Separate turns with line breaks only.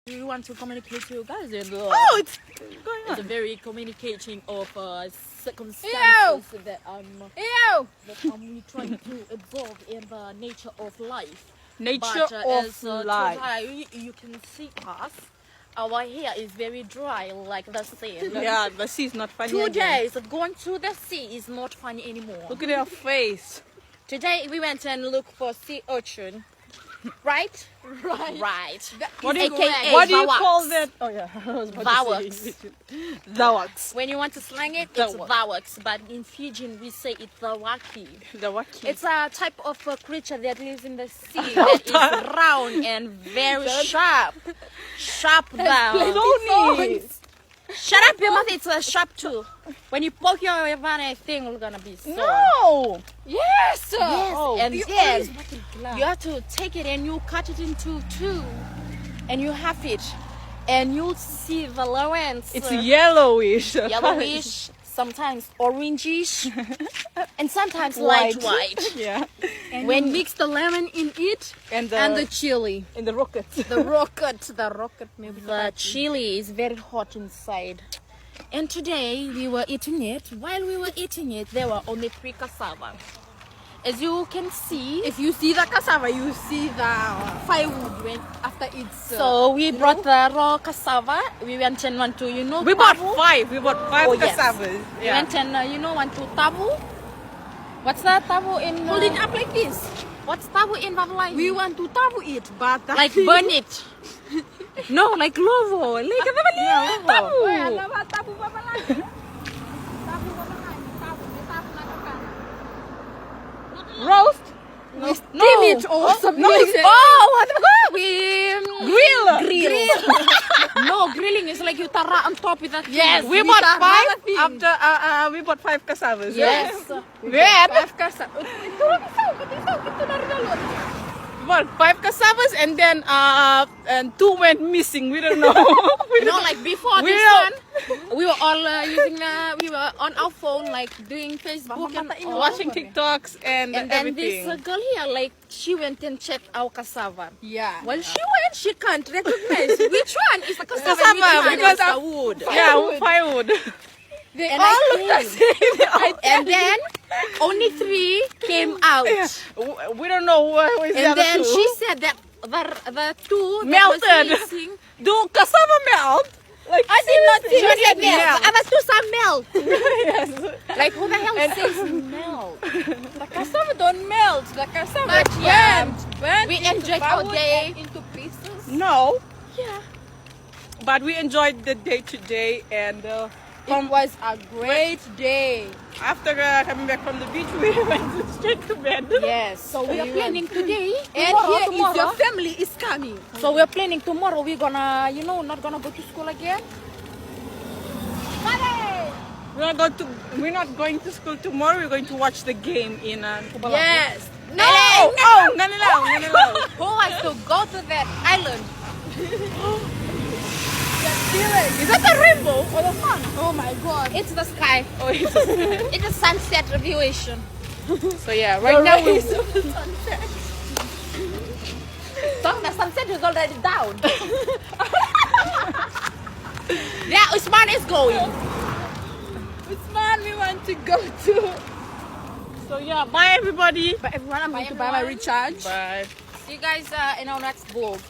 We want to communicate to you guys, and
It's going
it's a
on.
very communicating of circumstances that we trying to absorb in the nature of life.
Nature
But
of
as
life.
today you can see us, our hair is very dry like the sea.
Yeah, the sea is not funny
2
again.
days going to the sea is not funny anymore.
Look at your face.
Today we went and looked for sea urchin, right? Right.
What do you,
AKA
what do you
Vawaks.
call that? Oh yeah, I was about to
Vawaks.
say Vawaks.
When you want to slang it,
The
it's
what?
Vawaks, but in Fijian we say it's the waki.
The waki.
It's a type of a creature that lives in the sea that is round and very sharp. Sharp down.
Tony.
Shut up your mouth, it's sharp too. When you poke your vanity thing, it's gonna be sore.
No.
Yes!
Oh.
And
You
then you have to take it and you cut it into two and you have it and you see the lawrence.
It's yellowish.
Yellowish, sometimes orangish, and sometimes
White.
light white.
Yeah.
And when you mix the lemon in it
And
and the chili,
in the rocket.
the rocket, maybe the chili is very hot inside. And today we were eating it. While we were eating it, there were only 3 cassava. As you can see,
If you see the cassava, you see the firewood when after it's.
so we brought the raw cassava. We went and want to,
We bought
tabu.
5. We bought 5
Oh, yes.
cassavas.
We went and want to tabu. What's that tabu in?
hold it up like this.
What's tabu in Babylon?
We want to tabu it, but
like burn it. No, like lovo. Like tabu.
Oh, yeah, nama tabu apa lagi? Tabu apa lagi? Tabu, dia tabu nak makan.
Roast.
No.
Steam it or something like that.
Oh, what the fuck? We
Grill.
No, grilling is like you tara on top with that.
Yes.
We
We
bought
start
5
another thing.
after we bought 5 cassavas.
Yes.
Then
Five cassava. Turun kita dari dalam.
we bought 5 cassavas and then and 2 went missing. We don't know. We
No,
don't-
like before
We
this
don't-
one, we were all we were on our phone, like doing Facebook and all.
watching TikToks and
And then
everything.
this girl here, like, she went and checked our cassava.
Yeah.
When she went, she can't recognize which one is the cassava,
Cassava,
and which one
because
is the
of-
wood.
Yeah, firewood.
They
And
all
I
look the
think-
same.
And then only 3 came out.
We don't know what is the
And
other
then
2.
she said that the 2 that
Melted.
was missing,
Do cassava melt? Like
I did not see
seriously?
that melt.
Yeah.
The other 2 are melt.
Yes.
Like, who the hell says melt?
The cassava don't melt. The cassava
But yeah,
burnt
we
into
enjoyed our
firewood
day.
and into pieces.
No,
Yeah.
but we enjoyed the day today, and
It was a great day.
after coming back from the beach, we went straight to bed.
Yes.
So we are planning today.
And here is your family is coming.
So we're planning tomorrow. We're gonna, not gonna go to school again.
We're not going to school tomorrow. We're going to watch the game in Kubalak.
Yes.
No, Nanilaw.
Who wants to go to that island?
Is that the rainbow or the sun?
Oh my God! It's the sky.
Oh, it's
It's a sunset viewation.
so yeah. Right now we
So the sunset is already down. Yeah, Usman is going.
Which one we want to go to?
So yeah. Bye everybody.
But everyone, I'm going to buy my recharge.
Bye.
See you guys in our next vlog.